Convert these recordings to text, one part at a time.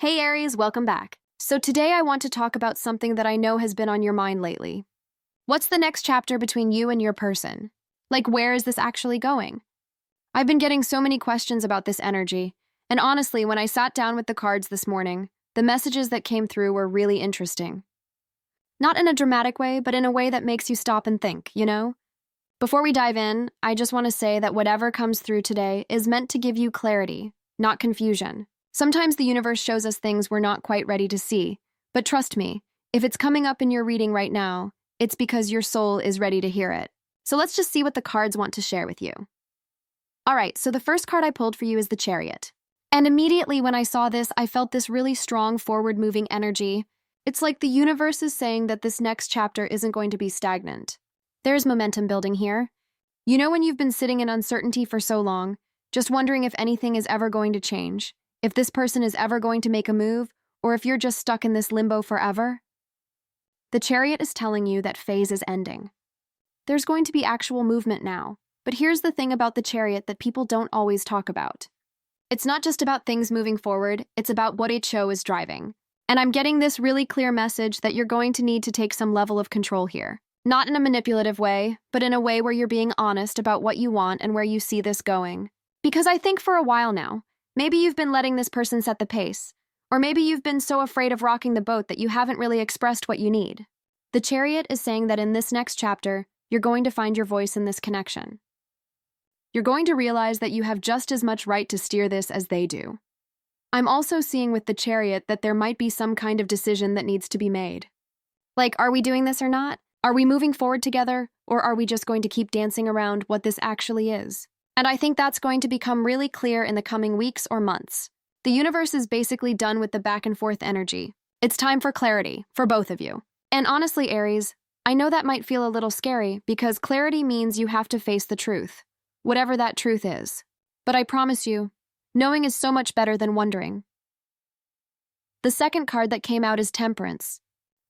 Hey Aries, welcome back. So today I want to talk about something that I know has been on your mind lately. What's the next chapter between you and your person? Like, where is this actually going? I've been getting so many questions about this energy, and honestly, when I sat down with the cards this morning, the messages that came through were really interesting. Not in a dramatic way, but in a way that makes you stop and think, you know? Before we dive in, I just want to say that whatever comes through today is meant to give you clarity, not confusion. Sometimes the universe shows us things we're not quite ready to see, but trust me, if it's coming up in your reading right now, it's because your soul is ready to hear it. So let's just see what the cards want to share with you. All right, so the first card I pulled for you is the Chariot. And immediately when I saw this, I felt this really strong forward-moving energy. It's like the universe is saying that this next chapter isn't going to be stagnant. There's momentum building here. You know when you've been sitting in uncertainty for so long, just wondering if anything is ever going to change? If this person is ever going to make a move, or if you're just stuck in this limbo forever? The Chariot is telling you that phase is ending. There's going to be actual movement now, but here's the thing about the Chariot that people don't always talk about. It's not just about things moving forward, it's about what each show is driving. And I'm getting this really clear message that you're going to need to take some level of control here. Not in a manipulative way, but in a way where you're being honest about what you want and where you see this going. Because I think for a while now, maybe you've been letting this person set the pace, or maybe you've been so afraid of rocking the boat that you haven't really expressed what you need. The Chariot is saying that in this next chapter, you're going to find your voice in this connection. You're going to realize that you have just as much right to steer this as they do. I'm also seeing with the Chariot that there might be some kind of decision that needs to be made. Like, are we doing this or not? Are we moving forward together, or are we just going to keep dancing around what this actually is? And I think that's going to become really clear in the coming weeks or months. The universe is basically done with the back and forth energy. It's time for clarity, for both of you. And honestly, Aries, I know that might feel a little scary because clarity means you have to face the truth, whatever that truth is. But I promise you, knowing is so much better than wondering. The second card that came out is Temperance.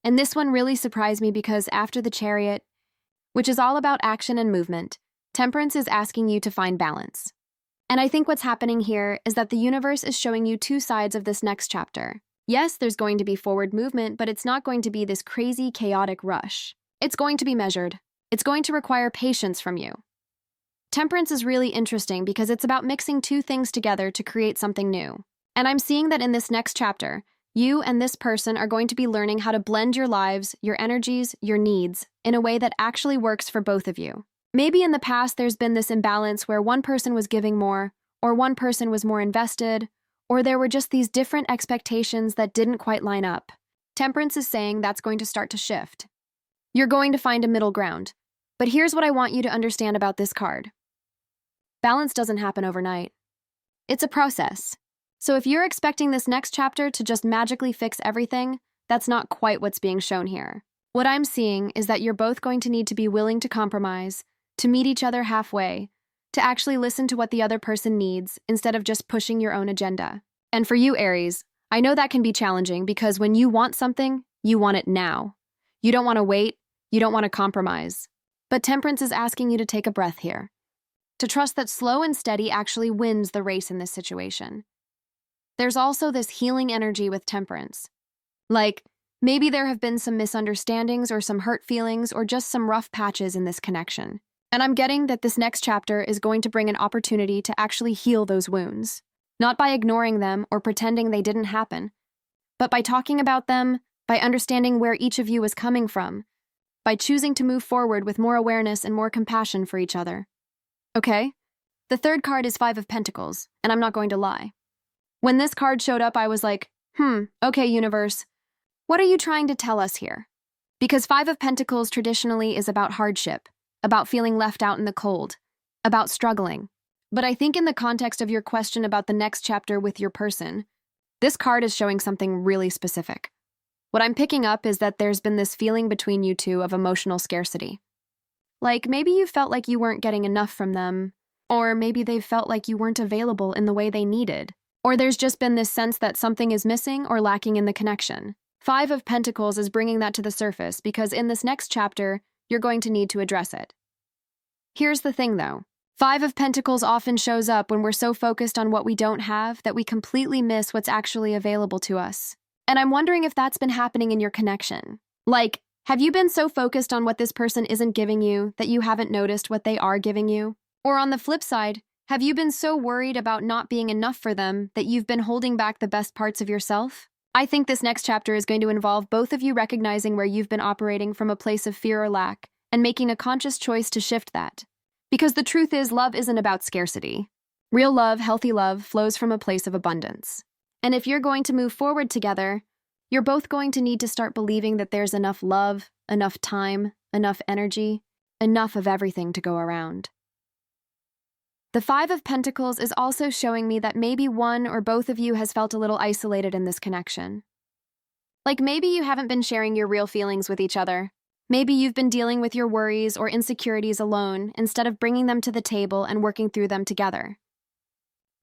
And this one really surprised me because after the Chariot, which is all about action and movement, Temperance is asking you to find balance. And I think what's happening here is that the universe is showing you two sides of this next chapter. Yes, there's going to be forward movement, but it's not going to be this crazy, chaotic rush. It's going to be measured. It's going to require patience from you. Temperance is really interesting because it's about mixing two things together to create something new. And I'm seeing that in this next chapter, you and this person are going to be learning how to blend your lives, your energies, your needs, in a way that actually works for both of you. Maybe in the past there's been this imbalance where one person was giving more, or one person was more invested, or there were just these different expectations that didn't quite line up. Temperance is saying that's going to start to shift. You're going to find a middle ground. But here's what I want you to understand about this card. Balance doesn't happen overnight. It's a process. So if you're expecting this next chapter to just magically fix everything, that's not quite what's being shown here. What I'm seeing is that you're both going to need to be willing to compromise, to meet each other halfway, to actually listen to what the other person needs instead of just pushing your own agenda. And for you, Aries, I know that can be challenging because when you want something, you want it now. You don't want to wait, you don't want to compromise. But Temperance is asking you to take a breath here, to trust that slow and steady actually wins the race in this situation. There's also this healing energy with Temperance. Like, maybe there have been some misunderstandings or some hurt feelings or just some rough patches in this connection. And I'm getting that this next chapter is going to bring an opportunity to actually heal those wounds, not by ignoring them or pretending they didn't happen, but by talking about them, by understanding where each of you is coming from, by choosing to move forward with more awareness and more compassion for each other. Okay? The third card is Five of Pentacles, and I'm not going to lie. When this card showed up, I was like, okay, universe, what are you trying to tell us here? Because Five of Pentacles traditionally is about hardship, about feeling left out in the cold, about struggling. But I think in the context of your question about the next chapter with your person, this card is showing something really specific. What I'm picking up is that there's been this feeling between you two of emotional scarcity. Like maybe you felt like you weren't getting enough from them, or maybe they felt like you weren't available in the way they needed, or there's just been this sense that something is missing or lacking in the connection. Five of Pentacles is bringing that to the surface because in this next chapter, you're going to need to address it. Here's the thing, though. Five of Pentacles often shows up when we're so focused on what we don't have that we completely miss what's actually available to us. And I'm wondering if that's been happening in your connection. Like, have you been so focused on what this person isn't giving you that you haven't noticed what they are giving you? Or on the flip side, have you been so worried about not being enough for them that you've been holding back the best parts of yourself? I think this next chapter is going to involve both of you recognizing where you've been operating from a place of fear or lack and making a conscious choice to shift that. Because the truth is, love isn't about scarcity. Real love, healthy love, flows from a place of abundance. And if you're going to move forward together, you're both going to need to start believing that there's enough love, enough time, enough energy, enough of everything to go around. The Five of Pentacles is also showing me that maybe one or both of you has felt a little isolated in this connection. Like maybe you haven't been sharing your real feelings with each other. Maybe you've been dealing with your worries or insecurities alone instead of bringing them to the table and working through them together.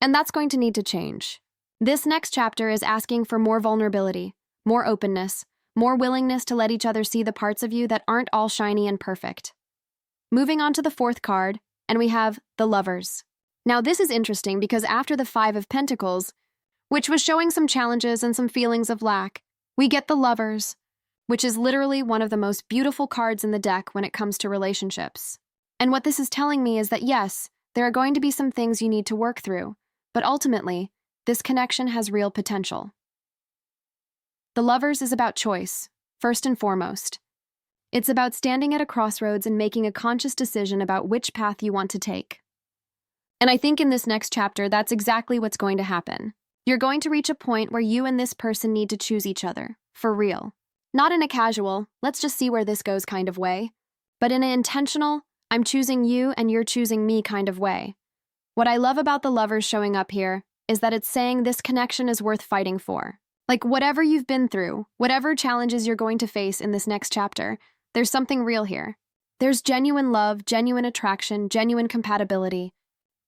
And that's going to need to change. This next chapter is asking for more vulnerability, more openness, more willingness to let each other see the parts of you that aren't all shiny and perfect. Moving on to the fourth card, and we have the Lovers. Now this is interesting because after the Five of Pentacles, which was showing some challenges and some feelings of lack, we get the Lovers, which is literally one of the most beautiful cards in the deck when it comes to relationships. And what this is telling me is that yes, there are going to be some things you need to work through, but ultimately, this connection has real potential. The Lovers is about choice, first and foremost. It's about standing at a crossroads and making a conscious decision about which path you want to take. And I think in this next chapter, that's exactly what's going to happen. You're going to reach a point where you and this person need to choose each other, for real. Not in a casual, let's just see where this goes kind of way, but in an intentional, I'm choosing you and you're choosing me kind of way. What I love about the Lovers showing up here is that it's saying this connection is worth fighting for. Like whatever you've been through, whatever challenges you're going to face in this next chapter, there's something real here. There's genuine love, genuine attraction, genuine compatibility.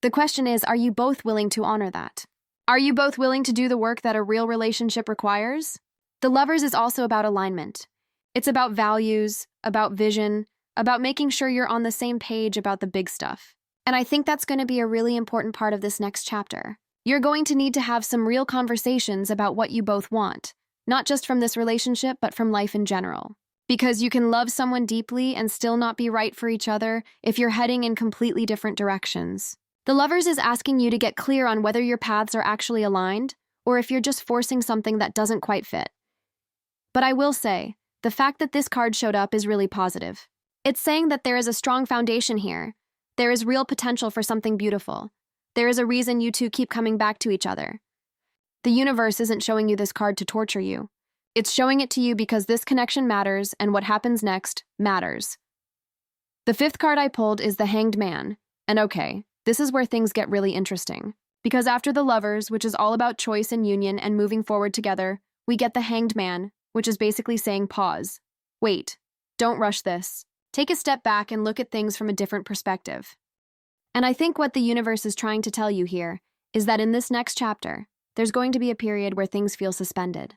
The question is, are you both willing to honor that? Are you both willing to do the work that a real relationship requires? The Lovers is also about alignment. It's about values, about vision, about making sure you're on the same page about the big stuff. And I think that's going to be a really important part of this next chapter. You're going to need to have some real conversations about what you both want, not just from this relationship, but from life in general. Because you can love someone deeply and still not be right for each other if you're heading in completely different directions. The Lovers is asking you to get clear on whether your paths are actually aligned or if you're just forcing something that doesn't quite fit. But I will say, the fact that this card showed up is really positive. It's saying that there is a strong foundation here. There is real potential for something beautiful. There is a reason you two keep coming back to each other. The universe isn't showing you this card to torture you. It's showing it to you because this connection matters and what happens next matters. The fifth card I pulled is the Hanged Man. And okay, this is where things get really interesting. Because after the Lovers, which is all about choice and union and moving forward together, we get the Hanged Man, which is basically saying pause. Wait, don't rush this. Take a step back and look at things from a different perspective. And I think what the universe is trying to tell you here is that in this next chapter, there's going to be a period where things feel suspended.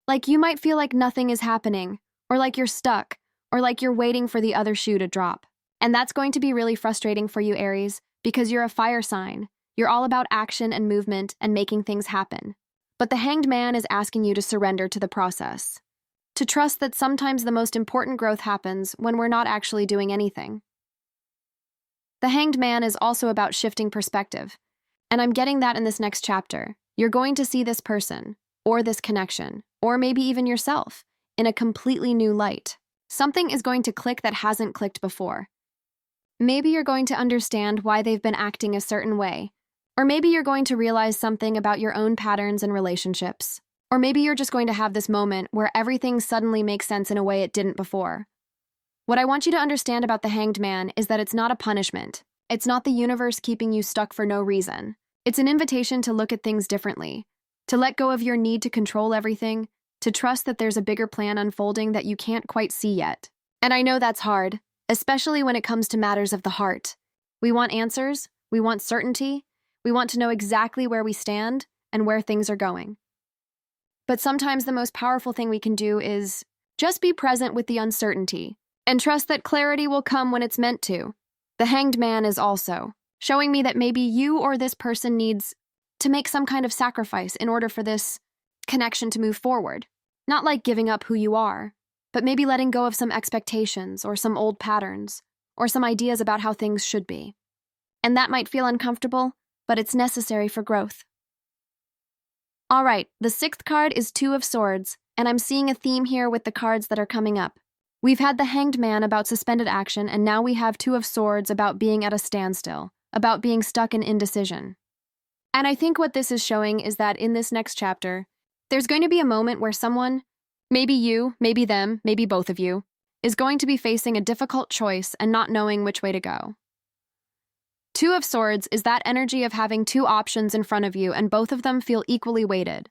Like you might feel like nothing is happening, or like you're stuck, or like you're waiting for the other shoe to drop. And that's going to be really frustrating for you, Aries, because you're a fire sign. You're all about action and movement and making things happen. But the Hanged Man is asking you to surrender to the process. To trust that sometimes the most important growth happens when we're not actually doing anything. The Hanged Man is also about shifting perspective. And I'm getting that in this next chapter. You're going to see this person, or this connection, or maybe even yourself, in a completely new light. Something is going to click that hasn't clicked before. Maybe you're going to understand why they've been acting a certain way. Or maybe you're going to realize something about your own patterns and relationships. Or maybe you're just going to have this moment where everything suddenly makes sense in a way it didn't before. What I want you to understand about the Hanged Man is that it's not a punishment. It's not the universe keeping you stuck for no reason. It's an invitation to look at things differently, to let go of your need to control everything, to trust that there's a bigger plan unfolding that you can't quite see yet. And I know that's hard, especially when it comes to matters of the heart. We want answers, we want certainty, we want to know exactly where we stand and where things are going. But sometimes the most powerful thing we can do is just be present with the uncertainty and trust that clarity will come when it's meant to. The Hanged Man is also showing me that maybe you or this person needs to make some kind of sacrifice in order for this connection to move forward. Not like giving up who you are, but maybe letting go of some expectations or some old patterns or some ideas about how things should be. And that might feel uncomfortable, but it's necessary for growth. All right, the sixth card is Two of Swords, and I'm seeing a theme here with the cards that are coming up. We've had the Hanged Man about suspended action, and now we have Two of Swords about being at a standstill, about being stuck in indecision. And I think what this is showing is that in this next chapter, there's going to be a moment where someone, maybe you, maybe them, maybe both of you, is going to be facing a difficult choice and not knowing which way to go. Two of Swords is that energy of having two options in front of you and both of them feel equally weighted.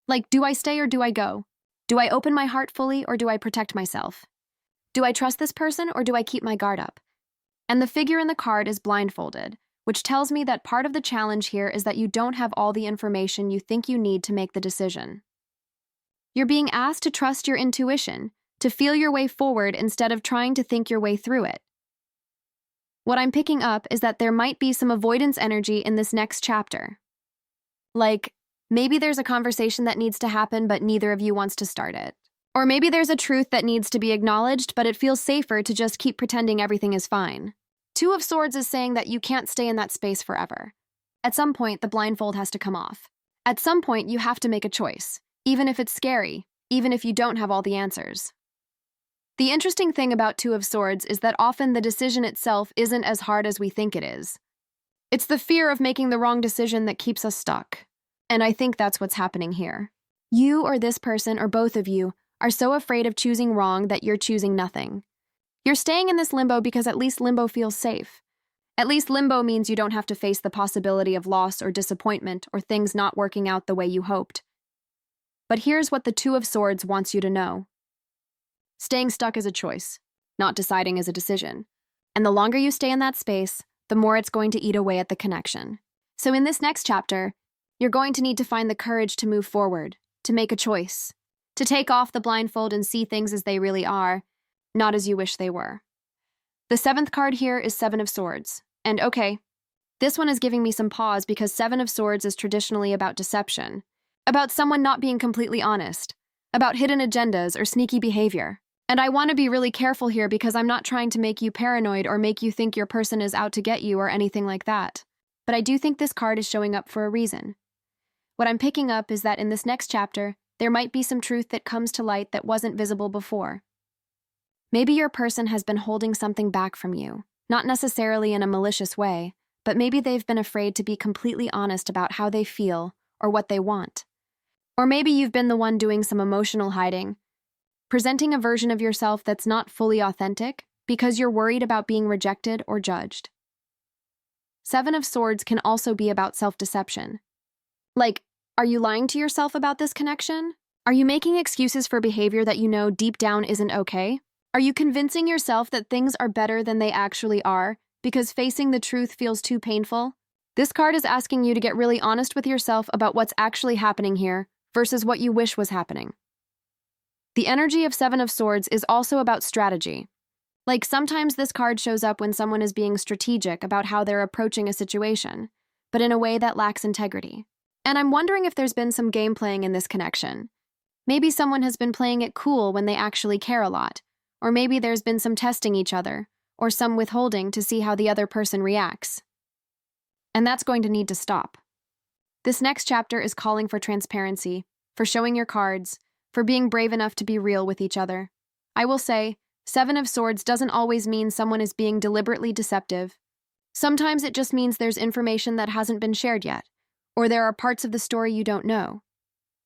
Like, do I stay or do I go? Do I open my heart fully or do I protect myself? Do I trust this person or do I keep my guard up? And the figure in the card is blindfolded, which tells me that part of the challenge here is that you don't have all the information you think you need to make the decision. You're being asked to trust your intuition, to feel your way forward instead of trying to think your way through it. What I'm picking up is that there might be some avoidance energy in this next chapter. Like, maybe there's a conversation that needs to happen, but neither of you wants to start it. Or maybe there's a truth that needs to be acknowledged, but it feels safer to just keep pretending everything is fine. Two of Swords is saying that you can't stay in that space forever. At some point, the blindfold has to come off. At some point, you have to make a choice, even if it's scary, even if you don't have all the answers. The interesting thing about Two of Swords is that often the decision itself isn't as hard as we think it is. It's the fear of making the wrong decision that keeps us stuck. And I think that's what's happening here. You or this person or both of you are so afraid of choosing wrong that you're choosing nothing. You're staying in this limbo because at least limbo feels safe. At least limbo means you don't have to face the possibility of loss or disappointment or things not working out the way you hoped. But here's what the Two of Swords wants you to know. Staying stuck is a choice, not deciding is a decision. And the longer you stay in that space, the more it's going to eat away at the connection. So in this next chapter, you're going to need to find the courage to move forward, to make a choice, to take off the blindfold and see things as they really are, not as you wish they were. The seventh card here is Seven of Swords. And okay, this one is giving me some pause because Seven of Swords is traditionally about deception, about someone not being completely honest, about hidden agendas or sneaky behavior. And I want to be really careful here because I'm not trying to make you paranoid or make you think your person is out to get you or anything like that. But I do think this card is showing up for a reason. What I'm picking up is that in this next chapter, there might be some truth that comes to light that wasn't visible before. Maybe your person has been holding something back from you, not necessarily in a malicious way, but maybe they've been afraid to be completely honest about how they feel or what they want. Or maybe you've been the one doing some emotional hiding, presenting a version of yourself that's not fully authentic because you're worried about being rejected or judged. Seven of Swords can also be about self-deception. Like, are you lying to yourself about this connection? Are you making excuses for behavior that you know deep down isn't okay? Are you convincing yourself that things are better than they actually are because facing the truth feels too painful? This card is asking you to get really honest with yourself about what's actually happening here versus what you wish was happening. The energy of Seven of Swords is also about strategy. Like, sometimes this card shows up when someone is being strategic about how they're approaching a situation, but in a way that lacks integrity. And I'm wondering if there's been some game playing in this connection. Maybe someone has been playing it cool when they actually care a lot, or maybe there's been some testing each other, or some withholding to see how the other person reacts. And that's going to need to stop. This next chapter is calling for transparency, for showing your cards, for being brave enough to be real with each other. I will say, Seven of Swords doesn't always mean someone is being deliberately deceptive. Sometimes it just means there's information that hasn't been shared yet, or there are parts of the story you don't know.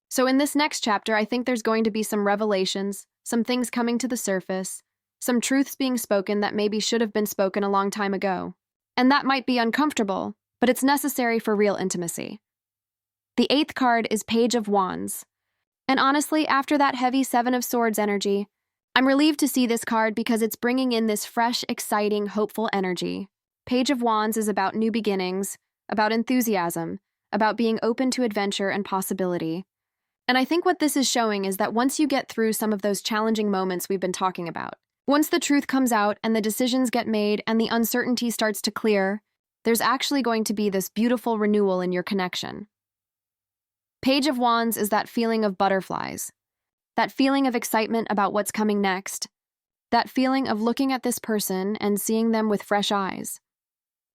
So in this next chapter, I think there's going to be some revelations, some things coming to the surface, some truths being spoken that maybe should have been spoken a long time ago. And that might be uncomfortable, but it's necessary for real intimacy. The eighth card is Page of Wands. And honestly, after that heavy Seven of Swords energy, I'm relieved to see this card because it's bringing in this fresh, exciting, hopeful energy. Page of Wands is about new beginnings, about enthusiasm, about being open to adventure and possibility. And I think what this is showing is that once you get through some of those challenging moments we've been talking about, Once the truth comes out and the decisions get made and the uncertainty starts to clear, there's actually going to be this beautiful renewal in your connection. Page of Wands is that feeling of butterflies, that feeling of excitement about what's coming next, that feeling of looking at this person and seeing them with fresh eyes.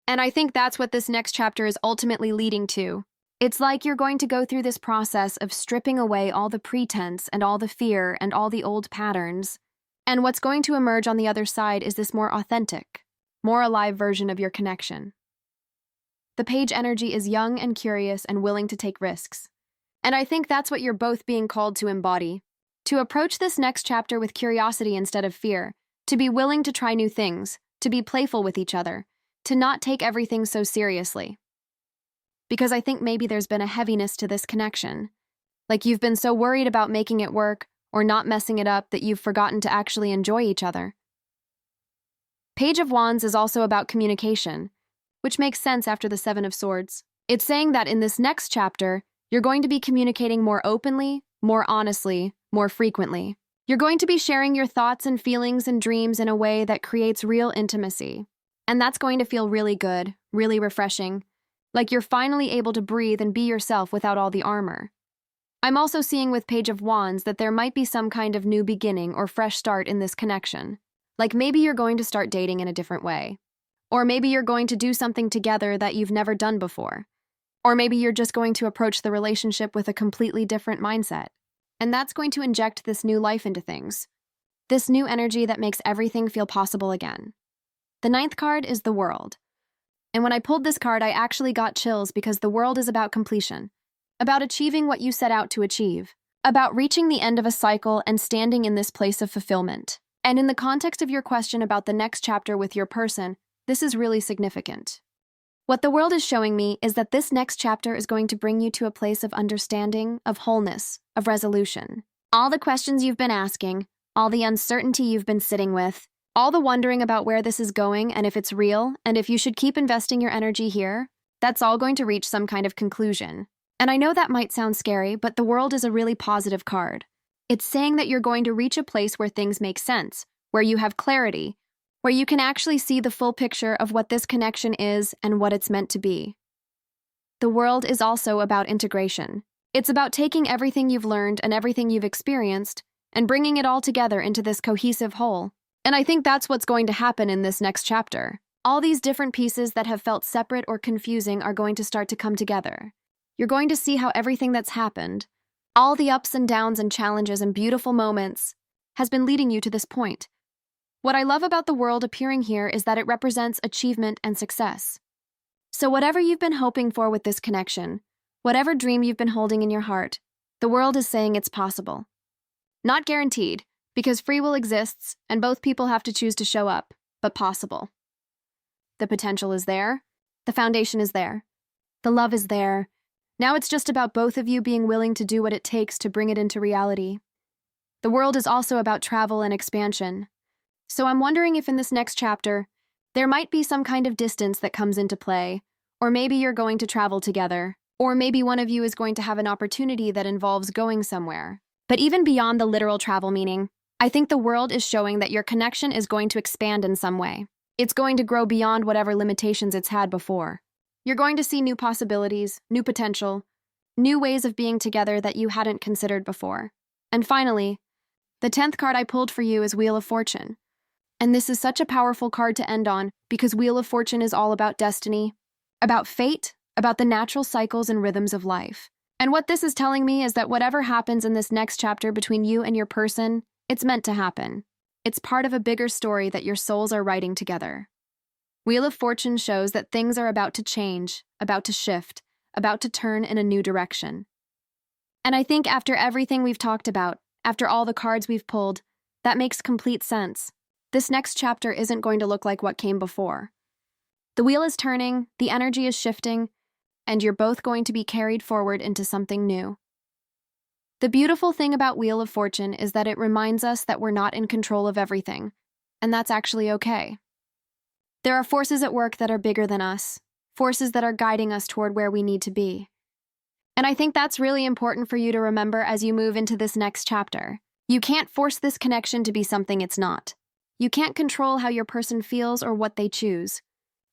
And I think that's what this next chapter is ultimately leading to. It's like you're going to go through this process of stripping away all the pretense and all the fear and all the old patterns. And what's going to emerge on the other side is this more authentic, more alive version of your connection. The page energy is young and curious and willing to take risks. And I think that's what you're both being called to embody. To approach this next chapter with curiosity instead of fear, to be willing to try new things, to be playful with each other, to not take everything so seriously. Because I think maybe there's been a heaviness to this connection. Like you've been so worried about making it work or not messing it up that you've forgotten to actually enjoy each other. Page of Wands is also about communication, which makes sense after the Seven of Swords. It's saying that in this next chapter, you're going to be communicating more openly, more honestly, more frequently. You're going to be sharing your thoughts and feelings and dreams in a way that creates real intimacy. And that's going to feel really good, really refreshing, like you're finally able to breathe and be yourself without all the armor. I'm also seeing with Page of Wands that there might be some kind of new beginning or fresh start in this connection. Like maybe you're going to start dating in a different way. Or maybe you're going to do something together that you've never done before. Or maybe you're just going to approach the relationship with a completely different mindset. And that's going to inject this new life into things. This new energy that makes everything feel possible again. The 9th card is the World. And when I pulled this card, I actually got chills because the World is about completion. About achieving what you set out to achieve. About reaching the end of a cycle and standing in this place of fulfillment. And in the context of your question about the next chapter with your person, this is really significant. What the World is showing me is that this next chapter is going to bring you to a place of understanding, of wholeness, of resolution. All the questions you've been asking, all the uncertainty you've been sitting with, all the wondering about where this is going and if it's real, and if you should keep investing your energy here, that's all going to reach some kind of conclusion. And I know that might sound scary, but the World is a really positive card. It's saying that you're going to reach a place where things make sense, where you have clarity, where you can actually see the full picture of what this connection is and what it's meant to be. The World is also about integration. It's about taking everything you've learned and everything you've experienced and bringing it all together into this cohesive whole. And I think that's what's going to happen in this next chapter. All these different pieces that have felt separate or confusing are going to start to come together. You're going to see how everything that's happened, all the ups and downs and challenges and beautiful moments, has been leading you to this point. What I love about the World appearing here is that it represents achievement and success. So whatever you've been hoping for with this connection, whatever dream you've been holding in your heart, the World is saying it's possible. Not guaranteed, because free will exists and both people have to choose to show up, but possible. The potential is there, the foundation is there, the love is there. Now it's just about both of you being willing to do what it takes to bring it into reality. The World is also about travel and expansion. So I'm wondering if in this next chapter, there might be some kind of distance that comes into play, or maybe you're going to travel together, or maybe one of you is going to have an opportunity that involves going somewhere. But even beyond the literal travel meaning, I think the World is showing that your connection is going to expand in some way. It's going to grow beyond whatever limitations it's had before. You're going to see new possibilities, new potential, new ways of being together that you hadn't considered before. And finally, the 10th card I pulled for you is Wheel of Fortune. And this is such a powerful card to end on because Wheel of Fortune is all about destiny, about fate, about the natural cycles and rhythms of life. And what this is telling me is that whatever happens in this next chapter between you and your person, it's meant to happen. It's part of a bigger story that your souls are writing together. Wheel of Fortune shows that things are about to change, about to shift, about to turn in a new direction. And I think after everything we've talked about, after all the cards we've pulled, that makes complete sense. This next chapter isn't going to look like what came before. The wheel is turning, the energy is shifting, and you're both going to be carried forward into something new. The beautiful thing about Wheel of Fortune is that it reminds us that we're not in control of everything, and that's actually okay. There are forces at work that are bigger than us, forces that are guiding us toward where we need to be. And I think that's really important for you to remember as you move into this next chapter. You can't force this connection to be something it's not. You can't control how your person feels or what they choose.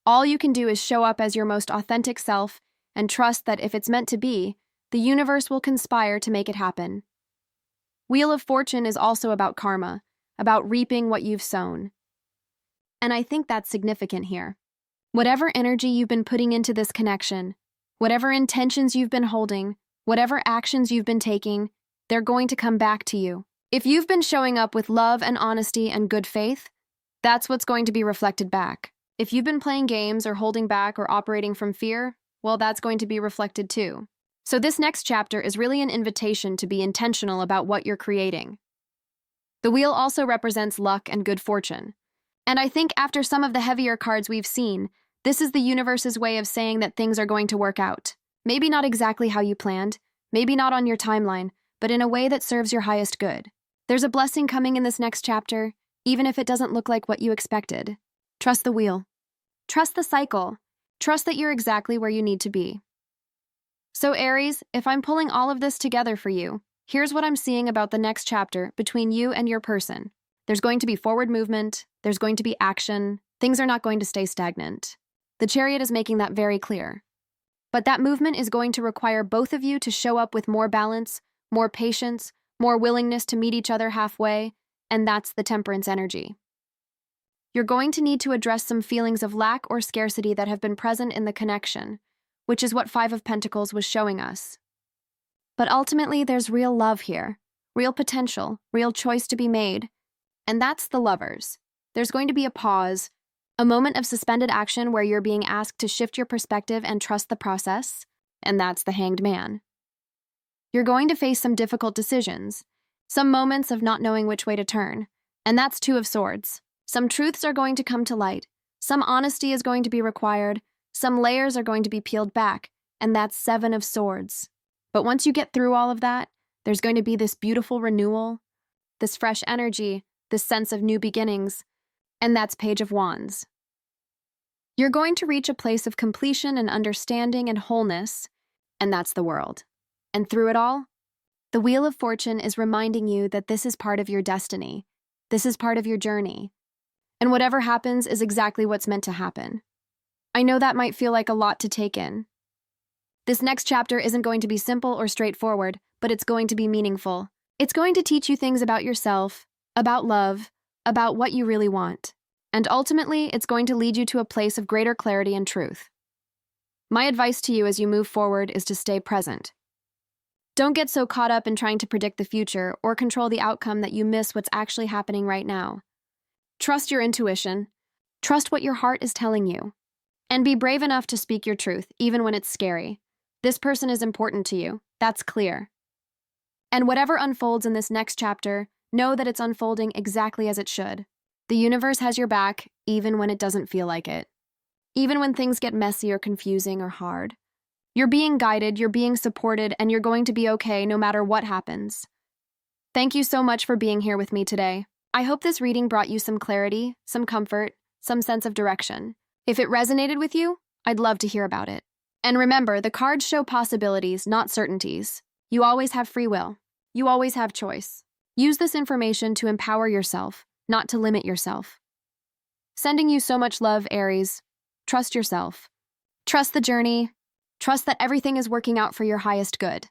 All you can do is show up as your most authentic self and trust that if it's meant to be, the universe will conspire to make it happen. Wheel of Fortune is also about karma, about reaping what you've sown. And I think that's significant here. Whatever energy you've been putting into this connection, whatever intentions you've been holding, whatever actions you've been taking, they're going to come back to you. If you've been showing up with love and honesty and good faith, that's what's going to be reflected back. If you've been playing games or holding back or operating from fear, well, that's going to be reflected too. So this next chapter is really an invitation to be intentional about what you're creating. The wheel also represents luck and good fortune. And I think after some of the heavier cards we've seen, this is the universe's way of saying that things are going to work out. Maybe not exactly how you planned, maybe not on your timeline, but in a way that serves your highest good. There's a blessing coming in this next chapter, even if it doesn't look like what you expected. Trust the wheel. Trust the cycle. Trust that you're exactly where you need to be. So Aries, if I'm pulling all of this together for you, here's what I'm seeing about the next chapter between you and your person. There's going to be forward movement, there's going to be action, things are not going to stay stagnant. The Chariot is making that very clear. But that movement is going to require both of you to show up with more balance, more patience, more willingness to meet each other halfway, and that's the Temperance energy. You're going to need to address some feelings of lack or scarcity that have been present in the connection, which is what Five of Pentacles was showing us. But ultimately, there's real love here, real potential, real choice to be made, and that's the Lovers. There's going to be a pause, a moment of suspended action where you're being asked to shift your perspective and trust the process, and that's the Hanged Man. You're going to face some difficult decisions, some moments of not knowing which way to turn, and that's Two of Swords. Some truths are going to come to light, some honesty is going to be required, some layers are going to be peeled back, and that's Seven of Swords. But once you get through all of that, there's going to be this beautiful renewal, this fresh energy, this sense of new beginnings, and that's Page of Wands. You're going to reach a place of completion and understanding and wholeness, and that's the World. And through it all, the Wheel of Fortune is reminding you that this is part of your destiny, this is part of your journey, and whatever happens is exactly what's meant to happen. I know that might feel like a lot to take in. This next chapter isn't going to be simple or straightforward, but it's going to be meaningful. It's going to teach you things about yourself, about love, about what you really want. And ultimately, it's going to lead you to a place of greater clarity and truth. My advice to you as you move forward is to stay present. Don't get so caught up in trying to predict the future or control the outcome that you miss what's actually happening right now. Trust your intuition. Trust what your heart is telling you. And be brave enough to speak your truth, even when it's scary. This person is important to you. That's clear. And whatever unfolds in this next chapter, know that it's unfolding exactly as it should. The universe has your back, even when it doesn't feel like it. Even when things get messy or confusing or hard. You're being guided, you're being supported, and you're going to be okay no matter what happens. Thank you so much for being here with me today. I hope this reading brought you some clarity, some comfort, some sense of direction. If it resonated with you, I'd love to hear about it. And remember, the cards show possibilities, not certainties. You always have free will. You always have choice. Use this information to empower yourself, not to limit yourself. Sending you so much love, Aries. Trust yourself. Trust the journey. Trust that everything is working out for your highest good.